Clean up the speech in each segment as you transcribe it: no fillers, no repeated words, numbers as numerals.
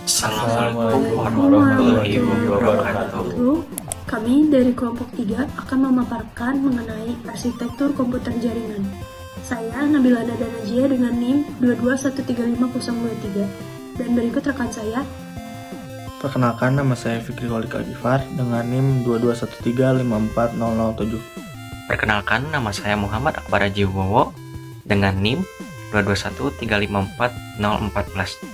Assalamualaikum warahmatullahi wabarakatuh. Kami dari kelompok 3 akan memaparkan mengenai arsitektur komputer jaringan. Saya Nabila Nada Najia dengan NIM 2213503 dan berikut rekan saya. Perkenalkan, nama saya Fikri Khalid Al-Ghifar dengan NIM 221354007. Perkenalkan, nama saya Muhammad Akbar Haji Wibowo dengan NIM 221354014.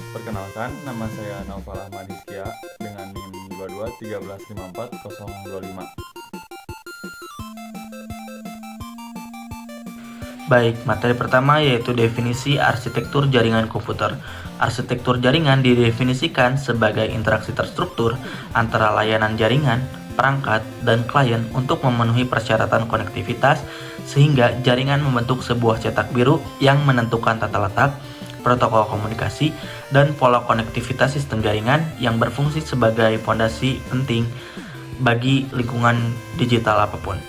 Perkenalkan, nama saya Naufal Ahmad Hizkia dengan NIM 2213544025. Baik, materi pertama yaitu definisi arsitektur jaringan komputer. Arsitektur jaringan didefinisikan sebagai interaksi terstruktur antara layanan jaringan, perangkat, dan klien untuk memenuhi persyaratan konektivitas sehingga jaringan membentuk sebuah cetak biru yang menentukan tata letak, protokol komunikasi, dan pola konektivitas sistem jaringan yang berfungsi sebagai fondasi penting bagi lingkungan digital apapun.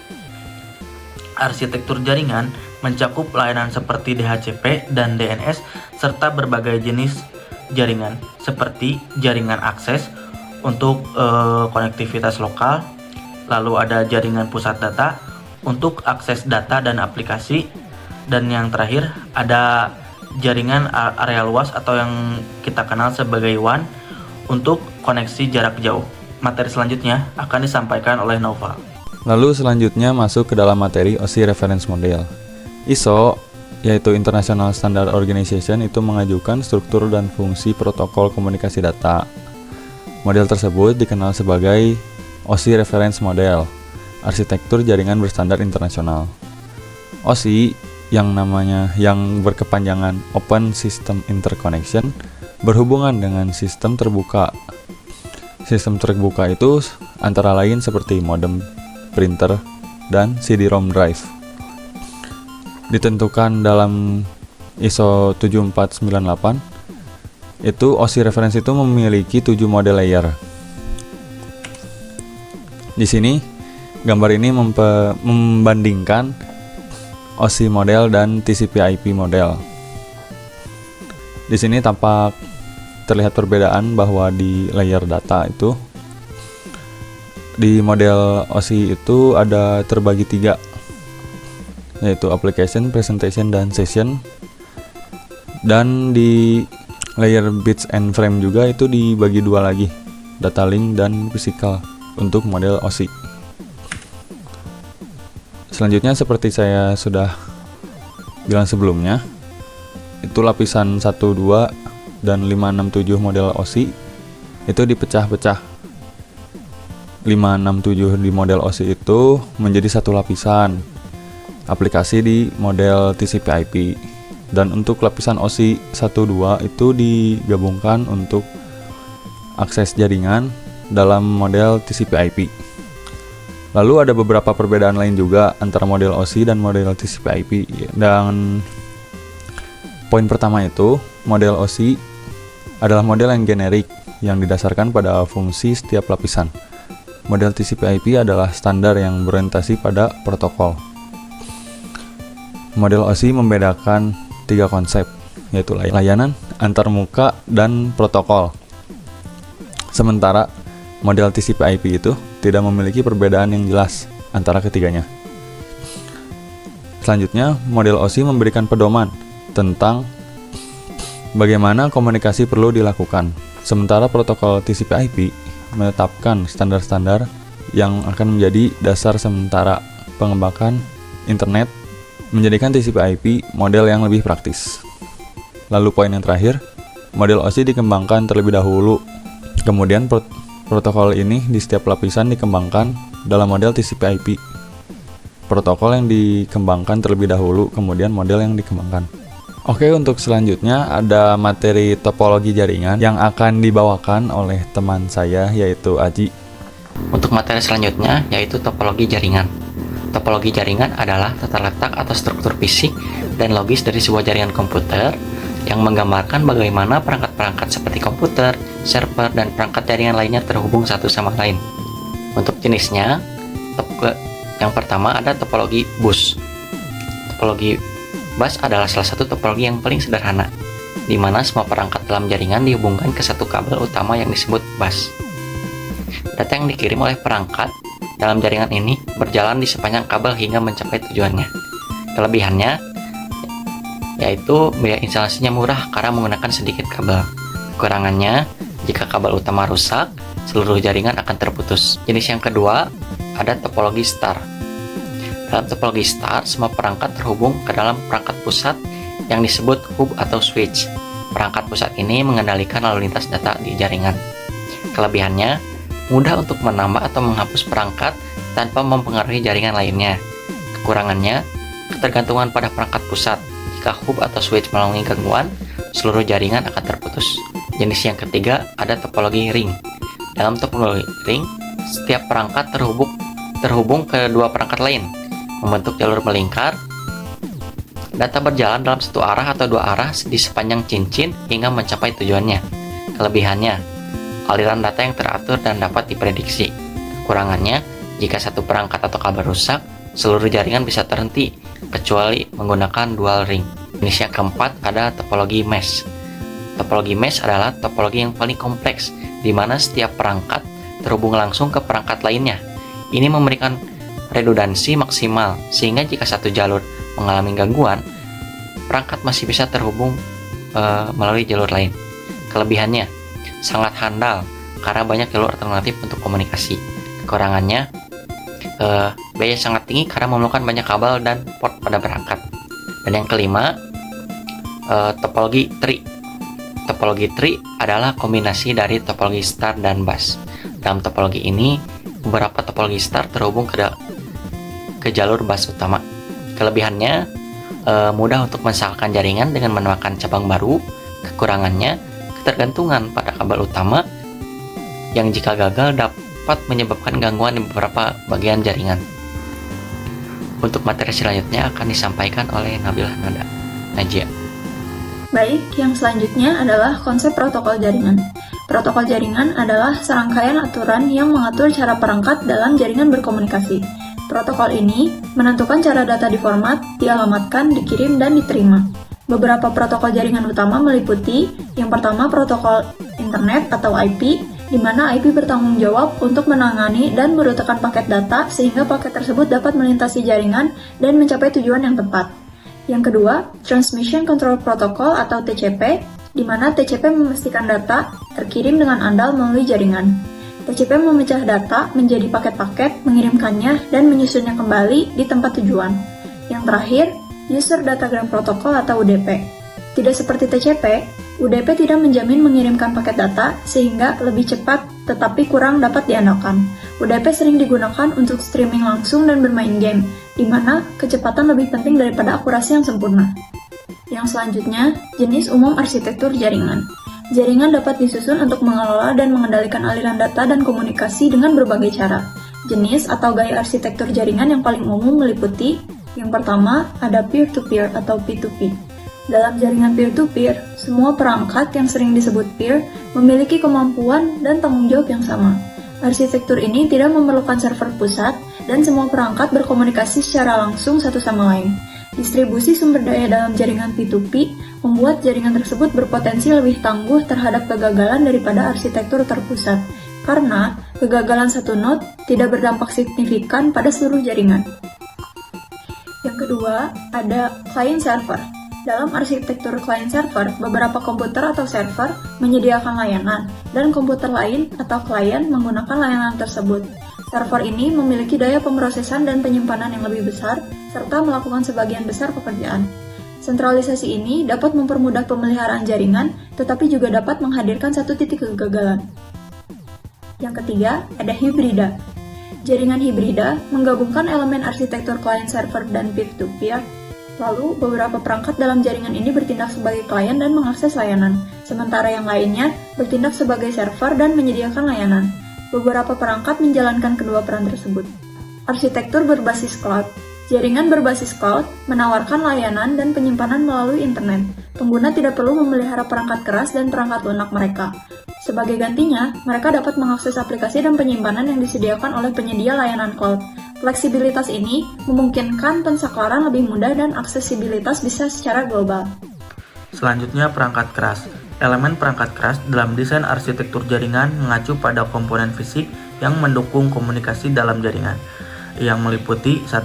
Arsitektur jaringan mencakup layanan seperti DHCP dan DNS serta berbagai jenis jaringan seperti jaringan akses untuk konektivitas lokal, lalu ada jaringan pusat data untuk akses data dan aplikasi, dan yang terakhir ada jaringan area luas atau yang kita kenal sebagai WAN untuk koneksi jarak jauh. Materi selanjutnya akan disampaikan oleh Naufal. Lalu selanjutnya masuk ke dalam materi OSI Reference Model. ISO, yaitu International Standard Organization, itu mengajukan struktur dan fungsi protokol komunikasi data. Model tersebut dikenal sebagai OSI Reference Model, arsitektur jaringan berstandar internasional. OSI yang berkepanjangan Open System Interconnection berhubungan dengan sistem terbuka. Sistem terbuka itu antara lain seperti modem, printer, dan CD-ROM drive. Ditentukan dalam ISO 7498, itu OSI reference itu memiliki 7 model layer. Di sini gambar ini membandingkan OSI model dan TCP/IP model. Di sini tampak terlihat perbedaan bahwa di layer data itu di model OSI itu ada terbagi 3, yaitu application, presentation, dan session. Dan di layer bits and frame juga itu dibagi 2 lagi, data link dan physical untuk model OSI. Selanjutnya seperti saya sudah bilang sebelumnya, itu lapisan 1, 2, dan 5, 6, 7 model OSI itu dipecah-pecah. 5, 6, 7 di model OSI itu menjadi satu lapisan aplikasi di model TCP/IP, dan untuk lapisan OSI 1, 2 itu digabungkan untuk akses jaringan dalam model TCP/IP. Lalu ada beberapa perbedaan lain juga antara model OSI dan model TCP/IP. Dan poin pertama itu, model OSI adalah model yang generik yang didasarkan pada fungsi setiap lapisan. Model TCP/IP adalah standar yang berorientasi pada protokol. Model OSI membedakan 3 konsep, yaitu layanan, antarmuka, dan protokol. Sementara model TCP/IP itu tidak memiliki perbedaan yang jelas antara ketiganya. Selanjutnya, model OSI memberikan pedoman tentang bagaimana komunikasi perlu dilakukan. Sementara protokol TCP/IP menetapkan standar-standar yang akan menjadi dasar sementara pengembangan internet, menjadikan TCP/IP model yang lebih praktis. Lalu poin yang terakhir, model OSI dikembangkan terlebih dahulu. Kemudian protokol ini di setiap lapisan dikembangkan dalam model TCP/IP. Protokol yang dikembangkan terlebih dahulu, kemudian model yang dikembangkan. Oke, untuk selanjutnya ada materi topologi jaringan yang akan dibawakan oleh teman saya, yaitu Aji. Untuk materi selanjutnya yaitu topologi jaringan. Topologi jaringan adalah tata letak atau struktur fisik dan logis dari sebuah jaringan komputer yang menggambarkan bagaimana perangkat-perangkat seperti komputer, server, dan perangkat jaringan lainnya terhubung satu sama lain. Untuk jenisnya, yang pertama ada topologi bus. Topologi bus adalah salah satu topologi yang paling sederhana, di mana semua perangkat dalam jaringan dihubungkan ke satu kabel utama yang disebut bus. Data yang dikirim oleh perangkat dalam jaringan ini berjalan di sepanjang kabel hingga mencapai tujuannya. Kelebihannya yaitu biaya instalasinya murah karena menggunakan sedikit kabel. Kekurangannya, jika kabel utama rusak, seluruh jaringan akan terputus. Jenis yang kedua, ada topologi star. Dalam topologi star, semua perangkat terhubung ke dalam perangkat pusat yang disebut hub atau switch. Perangkat pusat ini mengendalikan lalu lintas data di jaringan. Kelebihannya, mudah untuk menambah atau menghapus perangkat tanpa mempengaruhi jaringan lainnya. Kekurangannya, ketergantungan pada perangkat pusat. Jika hub atau switch mengalami gangguan, seluruh jaringan akan terputus. Jenis yang ketiga, ada topologi ring. Dalam topologi ring, setiap perangkat terhubung ke dua perangkat lain, membentuk jalur melingkar. Data berjalan dalam satu arah atau dua arah di sepanjang cincin hingga mencapai tujuannya. Kelebihannya, aliran data yang teratur dan dapat diprediksi. Kekurangannya, jika satu perangkat atau kabel rusak, seluruh jaringan bisa terhenti, kecuali menggunakan dual ring. Jenis yang keempat ada topologi mesh. Topologi mesh adalah topologi yang paling kompleks, di mana setiap perangkat terhubung langsung ke perangkat lainnya. Ini memberikan redundansi maksimal, sehingga jika satu jalur mengalami gangguan, perangkat masih bisa terhubung melalui jalur lain. Kelebihannya, sangat handal karena banyak jalur alternatif untuk komunikasi. Kekurangannya, biaya sangat tinggi karena memerlukan banyak kabel dan port pada perangkat. Dan yang kelima, topologi tree. Topologi tree adalah kombinasi dari topologi star dan bus. Dalam topologi ini, beberapa topologi star terhubung ke jalur bus utama. Kelebihannya, mudah untuk mensalkan jaringan dengan menambahkan cabang baru. Kekurangannya, ketergantungan pada kabel utama yang jika gagal dapat menyebabkan gangguan di beberapa bagian jaringan. Untuk materi selanjutnya akan disampaikan oleh Nabilah Najia. Baik, yang selanjutnya adalah konsep protokol jaringan. Protokol jaringan adalah serangkaian aturan yang mengatur cara perangkat dalam jaringan berkomunikasi. Protokol ini menentukan cara data diformat, dialamatkan, dikirim, dan diterima. Beberapa protokol jaringan utama meliputi yang pertama protokol internet atau IP, di mana IP bertanggung jawab untuk menangani dan merutakan paket data sehingga paket tersebut dapat melintasi jaringan dan mencapai tujuan yang tepat. Yang kedua, Transmission Control Protocol atau TCP, di mana TCP memastikan data terkirim dengan andal melalui jaringan. TCP memecah data menjadi paket-paket, mengirimkannya, dan menyusunnya kembali di tempat tujuan. Yang terakhir, User Datagram Protocol atau UDP. Tidak seperti TCP, UDP tidak menjamin mengirimkan paket data sehingga lebih cepat tetapi kurang dapat diandalkan. UDP sering digunakan untuk streaming langsung dan bermain game, di mana kecepatan lebih penting daripada akurasi yang sempurna. Yang selanjutnya, jenis umum arsitektur jaringan. Jaringan dapat disusun untuk mengelola dan mengendalikan aliran data dan komunikasi dengan berbagai cara. Jenis atau gaya arsitektur jaringan yang paling umum meliputi yang pertama, ada peer-to-peer atau P2P. Dalam jaringan peer-to-peer, semua perangkat yang sering disebut peer memiliki kemampuan dan tanggung jawab yang sama. Arsitektur ini tidak memerlukan server pusat dan semua perangkat berkomunikasi secara langsung satu sama lain. Distribusi sumber daya dalam jaringan P2P membuat jaringan tersebut berpotensi lebih tangguh terhadap kegagalan daripada arsitektur terpusat, karena kegagalan satu node tidak berdampak signifikan pada seluruh jaringan. Yang kedua, ada client server. Dalam arsitektur client server, beberapa komputer atau server menyediakan layanan, dan komputer lain atau klien menggunakan layanan tersebut. Server ini memiliki daya pemrosesan dan penyimpanan yang lebih besar, serta melakukan sebagian besar pekerjaan. Sentralisasi ini dapat mempermudah pemeliharaan jaringan, tetapi juga dapat menghadirkan satu titik kegagalan. Yang ketiga, ada hibrida. Jaringan hibrida menggabungkan elemen arsitektur client server dan peer-to-peer. Lalu, beberapa perangkat dalam jaringan ini bertindak sebagai klien dan mengakses layanan, sementara yang lainnya bertindak sebagai server dan menyediakan layanan. Beberapa perangkat menjalankan kedua peran tersebut. Arsitektur berbasis cloud. Jaringan berbasis cloud menawarkan layanan dan penyimpanan melalui internet. Pengguna tidak perlu memelihara perangkat keras dan perangkat lunak mereka. Sebagai gantinya, mereka dapat mengakses aplikasi dan penyimpanan yang disediakan oleh penyedia layanan cloud. Fleksibilitas ini memungkinkan pensaklaran lebih mudah dan aksesibilitas bisa secara global. Selanjutnya, perangkat keras. Elemen perangkat keras dalam desain arsitektur jaringan mengacu pada komponen fisik yang mendukung komunikasi dalam jaringan, yang meliputi 1.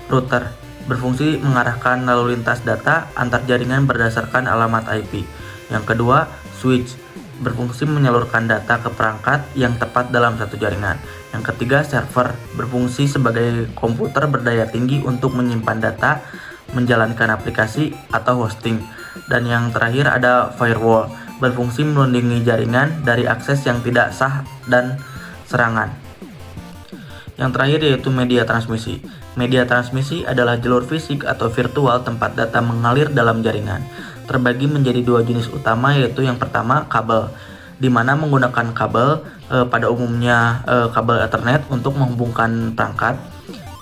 Router, berfungsi mengarahkan lalu lintas data antar jaringan berdasarkan alamat IP. Yang kedua, switch, berfungsi menyalurkan data ke perangkat yang tepat dalam satu jaringan. Yang ketiga, server, berfungsi sebagai komputer berdaya tinggi untuk menyimpan data, menjalankan aplikasi atau hosting. Dan yang terakhir ada firewall, berfungsi melindungi jaringan dari akses yang tidak sah dan serangan. Yang terakhir yaitu media transmisi. Media transmisi adalah jalur fisik atau virtual tempat data mengalir dalam jaringan. Terbagi menjadi dua jenis utama, yaitu yang pertama kabel, di mana menggunakan kabel pada umumnya kabel Ethernet untuk menghubungkan perangkat.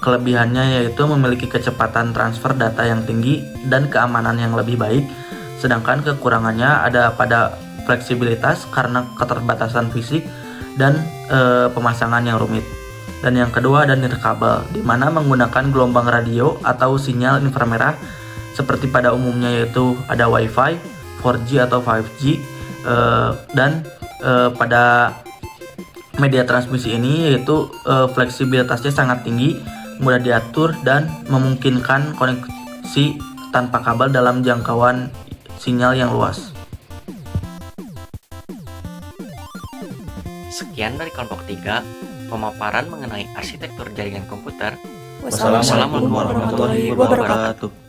Kelebihannya yaitu memiliki kecepatan transfer data yang tinggi dan keamanan yang lebih baik, sedangkan kekurangannya ada pada fleksibilitas karena keterbatasan fisik dan pemasangan yang rumit. Dan yang kedua ada nirkabel, di mana menggunakan gelombang radio atau sinyal inframerah seperti pada umumnya, yaitu ada Wi-Fi, 4G atau 5G, dan pada media transmisi ini yaitu fleksibilitasnya sangat tinggi, mudah diatur dan memungkinkan koneksi tanpa kabel dalam jangkauan sinyal yang luas. Sekian dari kelompok 3, pemaparan mengenai arsitektur jaringan komputer. Wassalamualaikum warahmatullahi wabarakatuh.